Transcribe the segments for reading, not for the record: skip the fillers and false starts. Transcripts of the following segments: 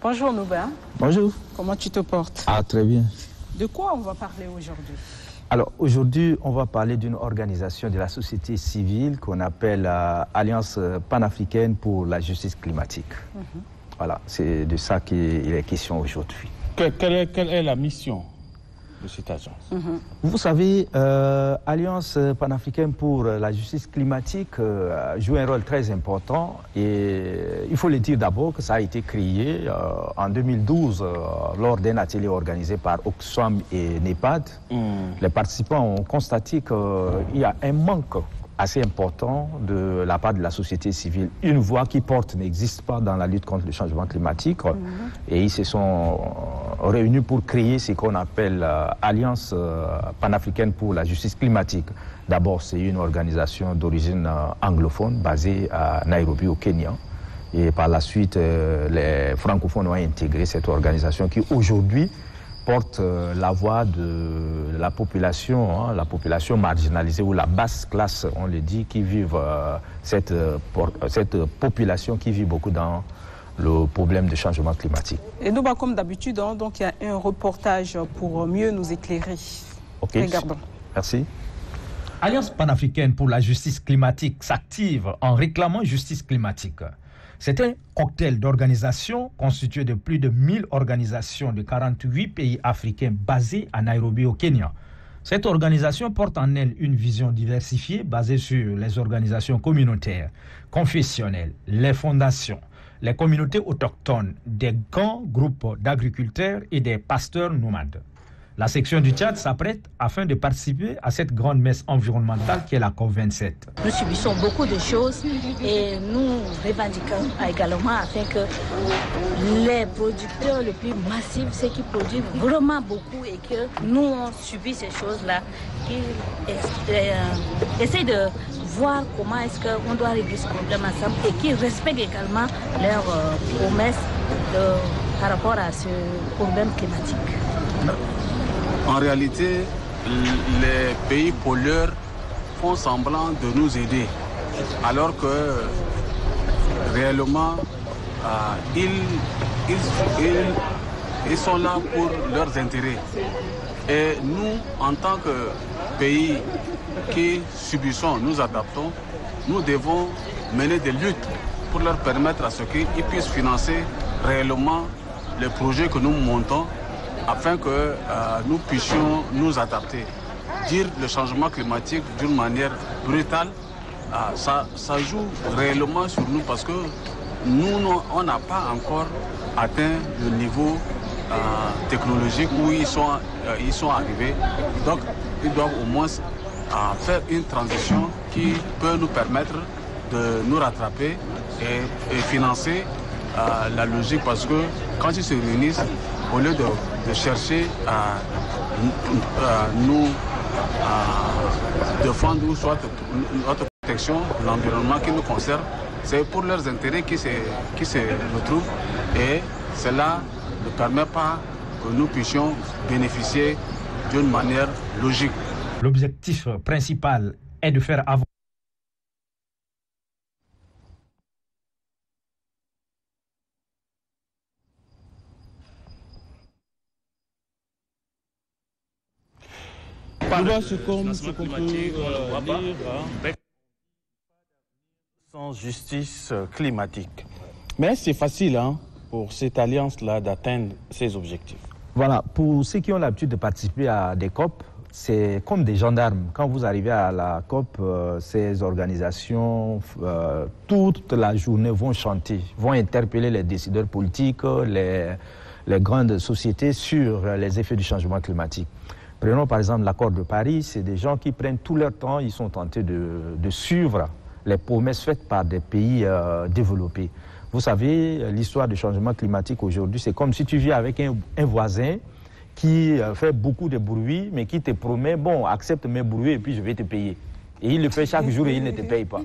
Bonjour Nouba. Bonjour. Comment tu te portes? Ah, très bien. De quoi on va parler aujourd'hui? Alors aujourd'hui, on va parler d'une organisation de la société civile qu'on appelle Alliance panafricaine pour la justice climatique. Voilà, c'est de ça qu'il est question aujourd'hui. Quelle est la mission de cette agence? Vous savez, Alliance panafricaine pour la justice climatique joue un rôle très important et il faut le dire d'abord que ça a été créé en 2012 lors d'un atelier organisé par Oxfam et NEPAD. Les participants ont constaté qu'il y a un manque assez important de la part de la société civile. Une voix qui porte n'existe pas dans la lutte contre le changement climatique et ils se sont réunis pour créer ce qu'on appelle Alliance panafricaine pour la justice climatique. D'abord, c'est une organisation d'origine anglophone basée à Nairobi au Kenya. Et par la suite, les francophones ont intégré cette organisation qui aujourd'hui porte la voix de la population marginalisée ou la basse classe, on le dit, qui vivent cette population qui vit beaucoup dans le problème du changement climatique. Et nous, comme d'habitude, donc il y a un reportage pour mieux nous éclairer. Ok. Regardons. Merci. Alliance panafricaine pour la justice climatique s'active en réclamant justice climatique. C'est un cocktail d'organisations constitué de plus de 1000 organisations de 48 pays africains basées à Nairobi au Kenya. Cette organisation porte en elle une vision diversifiée basée sur les organisations communautaires, confessionnelles, les fondations, les communautés autochtones, des grands groupes d'agriculteurs et des pasteurs nomades. La section du Tchad s'apprête afin de participer à cette grande messe environnementale qui est la COP27. Nous subissons beaucoup de choses et nous revendiquons également afin que les producteurs les plus massifs, ceux qui produisent vraiment beaucoup et que nous on subit ces choses-là, qu'ils essayent de voir comment est-ce qu'on doit régler ce problème ensemble et qu'ils respectent également leurs promesses par rapport à ce problème climatique. En réalité, les pays pollueurs font semblant de nous aider, alors que réellement, ils sont là pour leurs intérêts. Et nous, en tant que pays qui subissons, nous adaptons, nous devons mener des luttes pour leur permettre à ce qu'ils puissent financer réellement les projets que nous montons, afin que nous puissions nous adapter. Dire le changement climatique d'une manière brutale, ça joue réellement sur nous parce que nous, on n'a pas encore atteint le niveau technologique où ils sont arrivés. Donc, ils doivent au moins faire une transition qui peut nous permettre de nous rattraper et financer la logique parce que quand ils se réunissent, au lieu de chercher à nous défendre ou soit notre protection, l'environnement qui nous concerne, c'est pour leurs intérêts qui se retrouvent et cela ne permet pas que nous puissions bénéficier d'une manière logique. L'objectif principal est de faire avancer sans justice climatique. Mais c'est facile pour cette alliance-là d'atteindre ses objectifs. Voilà, pour ceux qui ont l'habitude de participer à des COP, c'est comme des gendarmes. Quand vous arrivez à la COP, ces organisations, toute la journée vont chanter, vont interpeller les décideurs politiques, les grandes sociétés sur les effets du changement climatique. Prenons par exemple l'accord de Paris, c'est des gens qui prennent tout leur temps, ils sont tentés de suivre les promesses faites par des pays développés. Vous savez, l'histoire du changement climatique aujourd'hui, c'est comme si tu vis avec un voisin qui fait beaucoup de bruit, mais qui te promet, bon, accepte mes bruits et puis je vais te payer. Et il le fait chaque jour et il ne te paye pas.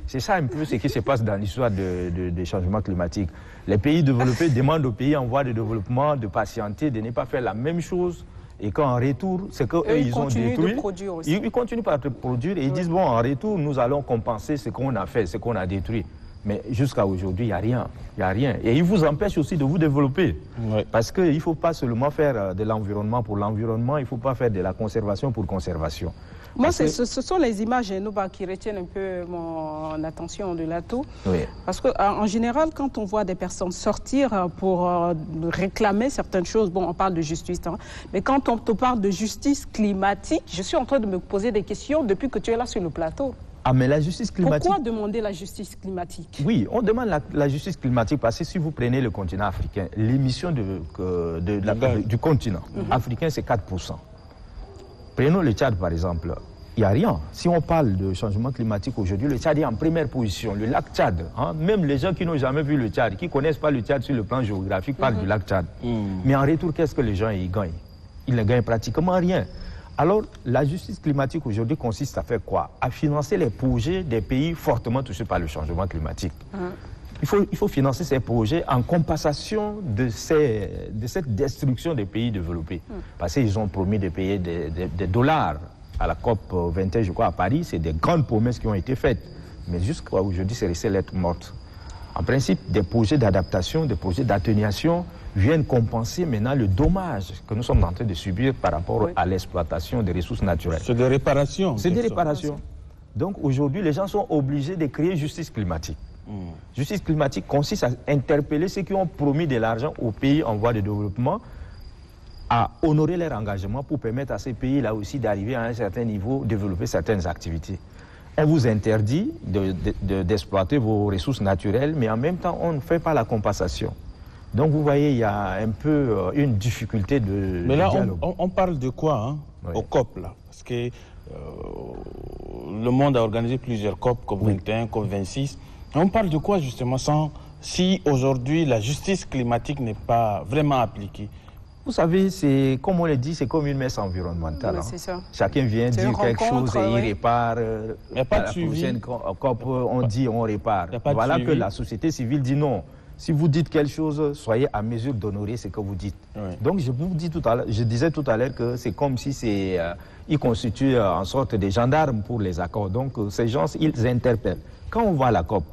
C'est ça un peu ce qui se passe dans l'histoire des changements climatiques. Les pays développés demandent aux pays en voie de développement de patienter, de ne pas faire la même chose. Et qu'en retour, c'est qu'eux, ils ont détruit. Ils continuent par produire et ils disent, bon, en retour, nous allons compenser ce qu'on a fait, ce qu'on a détruit. Mais jusqu'à aujourd'hui, il n'y a rien. Il n'y a rien. Et il vous empêche aussi de vous développer. Oui. Parce qu'il ne faut pas seulement faire de l'environnement pour l'environnement, il ne faut pas faire de la conservation pour conservation. Moi, ce sont les images qui retiennent un peu mon attention de l'ATO. Oui. Parce qu'en général, quand on voit des personnes sortir pour réclamer certaines choses, bon, on parle de justice, hein, mais quand on te parle de justice climatique, je suis en train de me poser des questions depuis que tu es là sur le plateau. Ah, mais la justice climatique... Pourquoi demander la justice climatique? Oui, on demande la justice climatique parce que si vous prenez le continent africain, l'émission du continent africain, c'est 4%. Prenons le Tchad, par exemple. Il n'y a rien. Si on parle de changement climatique aujourd'hui, le Tchad est en première position. Le lac Tchad, hein, même les gens qui n'ont jamais vu le Tchad, qui ne connaissent pas le Tchad sur le plan géographique, parlent du lac Tchad. Mais en retour, qu'est-ce que les gens y gagnent? Ils ne gagnent pratiquement rien. Alors, la justice climatique aujourd'hui consiste à faire quoi? À financer les projets des pays fortement touchés par le changement climatique. Il faut financer ces projets en compensation de cette destruction des pays développés. Parce qu'ils ont promis de payer des dollars à la COP 21, je crois, à Paris. C'est des grandes promesses qui ont été faites. Mais jusqu'à aujourd'hui, c'est resté lettre morte. En principe, des projets d'adaptation, des projets d'atténuation viennent compenser maintenant le dommage que nous sommes en train de subir par rapport à l'exploitation des ressources naturelles. C'est des réparations. C'est des réparations. Donc aujourd'hui, les gens sont obligés de créer justice climatique. Justice climatique consiste à interpeller ceux qui ont promis de l'argent aux pays en voie de développement à honorer leur engagement pour permettre à ces pays-là aussi d'arriver à un certain niveau, développer certaines activités. On vous interdit d'exploiter vos ressources naturelles, mais en même temps, on ne fait pas la compensation. Donc vous voyez, il y a un peu une difficulté de Mais là, dialogue. on parle de quoi au COP, là? Parce que le monde a organisé plusieurs COP, COP 21, COP 26. On parle de quoi justement si aujourd'hui la justice climatique n'est pas vraiment appliquée? Vous savez, c'est comme on le dit, c'est comme une messe environnementale. C'est ça. Chacun vient dire quelque chose et il répare. Il n'y a pas de suivi. Prochaine COP, on dit on répare. Voilà que la société civile dit non. Si vous dites quelque chose, soyez à mesure d'honorer ce que vous dites. Oui. Donc je disais tout à l'heure que c'est comme si ils constituent en sorte des gendarmes pour les accords. Donc ces gens, ils interpellent. Quand on va à la COP,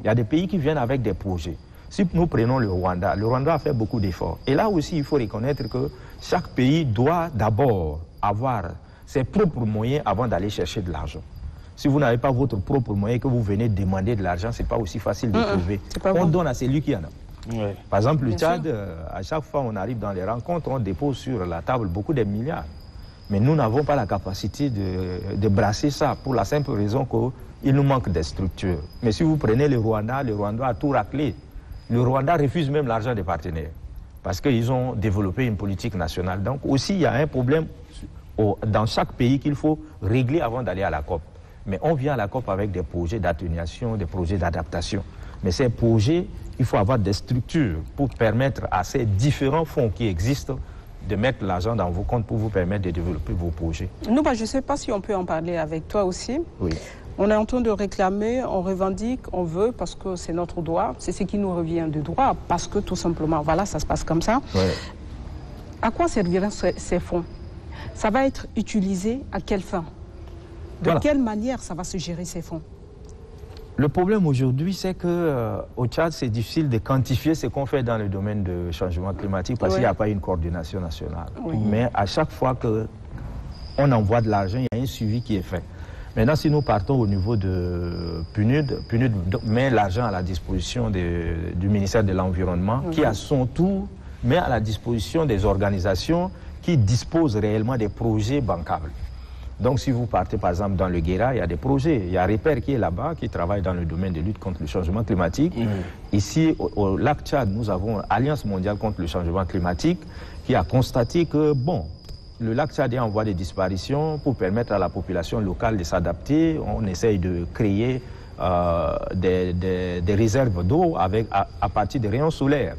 il y a des pays qui viennent avec des projets. Si nous prenons le Rwanda a fait beaucoup d'efforts. Et là aussi, il faut reconnaître que chaque pays doit d'abord avoir ses propres moyens avant d'aller chercher de l'argent. Si vous n'avez pas votre propre moyen et que vous venez demander de l'argent, ce n'est pas aussi facile de trouver. On donne à celui qui en a. Oui. Par exemple, le Tchad, à chaque fois on arrive dans les rencontres, on dépose sur la table beaucoup de milliards. Mais nous n'avons pas la capacité de brasser ça pour la simple raison qu'il nous manque des structures. Mais si vous prenez le Rwanda a tout raclé. Le Rwanda refuse même l'argent des partenaires parce qu'ils ont développé une politique nationale. Donc aussi, il y a un problème dans chaque pays qu'il faut régler avant d'aller à la COP. Mais on vient à la COP avec des projets d'atténuation, des projets d'adaptation. Mais ces projets, il faut avoir des structures pour permettre à ces différents fonds qui existent de mettre l'argent dans vos comptes pour vous permettre de développer vos projets. Nous, je ne sais pas si on peut en parler avec toi aussi. Oui. On est en train de réclamer, on revendique, on veut, parce que c'est notre droit, c'est ce qui nous revient de droit, parce que tout simplement, voilà, ça se passe comme ça. Ouais. À quoi serviront ces fonds? Ça va être utilisé à quelle fin? De quelle manière ça va se gérer ces fonds? Le problème aujourd'hui, c'est qu'au Tchad, c'est difficile de quantifier ce qu'on fait dans le domaine du changement climatique parce qu'il n'y a pas une coordination nationale. Mais à chaque fois qu'on envoie de l'argent, il y a un suivi qui est fait. Maintenant, si nous partons au niveau de PNUD met l'argent à la disposition du ministère de l'Environnement, qui à son tour met à la disposition des organisations qui disposent réellement des projets bancables. Donc si vous partez par exemple dans le Guéra, il y a des projets. Il y a Repère qui est là-bas, qui travaille dans le domaine de lutte contre le changement climatique. Ici, au lac Tchad, nous avons Alliance mondiale contre le changement climatique qui a constaté que, bon, le lac Tchad est en voie de disparition. Pour permettre à la population locale de s'adapter, on essaye de créer des réserves d'eau à partir des rayons solaires.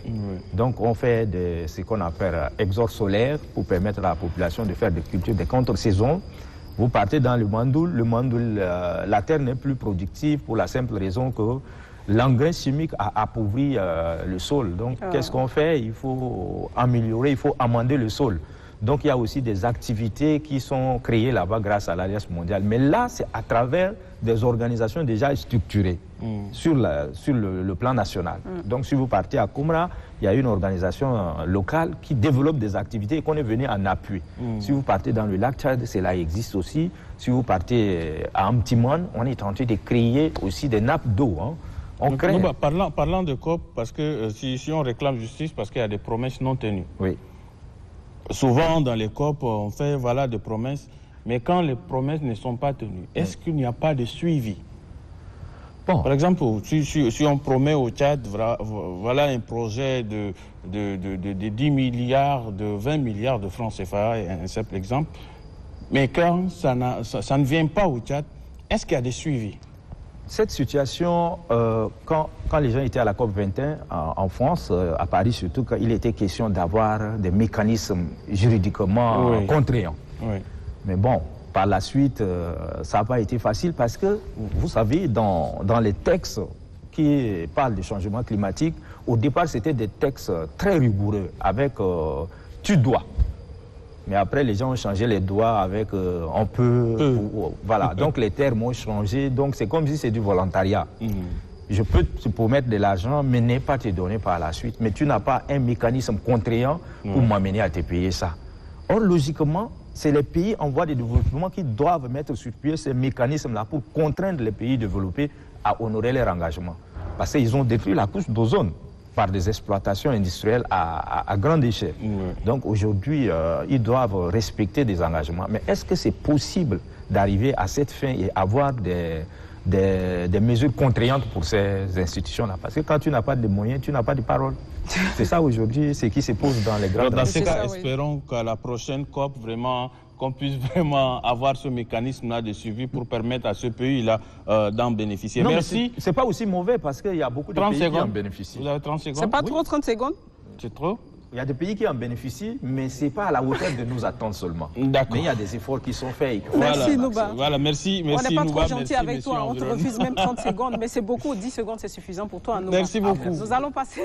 Donc on fait ce qu'on appelle exode solaire pour permettre à la population de faire des cultures de contre-saison. Vous partez dans le Mandoul, la terre n'est plus productive pour la simple raison que l'engrais chimique a appauvri le sol. Donc qu'est-ce qu'on fait? Il faut améliorer, il faut amender le sol. Donc il y a aussi des activités qui sont créées là-bas grâce à l'Alliance mondiale. Mais là, c'est à travers des organisations déjà structurées sur le plan national. Donc si vous partez à Koumra, il y a une organisation locale qui développe des activités et qu'on est venu en appui. Si vous partez dans le lac Tchad, cela existe aussi. Si vous partez à Amtimon, on est en train de créer aussi des nappes d'eau. On crée... Parlant de COP, parce que si on réclame justice, parce qu'il y a des promesses non tenues. Oui. Souvent, dans les COP, on fait des promesses, mais quand les promesses ne sont pas tenues, est-ce qu'il n'y a pas de suivi? Bon. Par exemple, si on promet au Tchad, voilà un projet de 10 milliards, de 20 milliards de francs CFA, un simple exemple, mais quand ça ne vient pas au Tchad, est-ce qu'il y a des suivis? Cette situation, quand les gens étaient à la COP 21 en France, à Paris surtout, quand il était question d'avoir des mécanismes juridiquement contraignants. Oui. Mais bon, par la suite, ça n'a pas été facile parce que, vous savez, dans les textes qui parlent du changement climatique, au départ, c'était des textes très rigoureux avec tu dois. Mais après, les gens ont changé les doigts avec on peut. Voilà, donc les termes ont changé. Donc c'est comme si c'est du volontariat. Je peux te promettre de l'argent, mais ne pas te donner par la suite. Mais tu n'as pas un mécanisme contraignant pour m'amener à te payer ça. Or, logiquement, c'est les pays en voie de développement qui doivent mettre sur pied ces mécanismes-là pour contraindre les pays développés à honorer leurs engagements. Parce qu'ils ont détruit la couche d'ozone par des exploitations industrielles à grande échelle. Donc aujourd'hui, ils doivent respecter des engagements. Mais est-ce que c'est possible d'arriver à cette fin et avoir des mesures contraignantes pour ces institutions-là? Parce que quand tu n'as pas de moyens, tu n'as pas de parole. C'est ça aujourd'hui, ce qui se pose dans les grandes... Dans ces cas, espérons qu'à la prochaine COP, vraiment, qu'on puisse vraiment avoir ce mécanisme-là de suivi pour permettre à ce pays-là d'en bénéficier. Non, merci. C'est pas aussi mauvais parce qu'il y a beaucoup de pays qui en bénéficient. Vous avez 30 secondes? C'est pas trop 30 secondes? C'est trop? Il y a des pays qui en bénéficient, mais ce n'est pas à la hauteur de nos attentes seulement. D'accord. Mais il y a des efforts qui sont faits. Merci, Nouba. Voilà, merci. On n'est pas trop gentil avec toi, on te refuse même 30 secondes, mais c'est beaucoup. 10 secondes, c'est suffisant pour toi, Nouba. Merci beaucoup. Nous allons passer...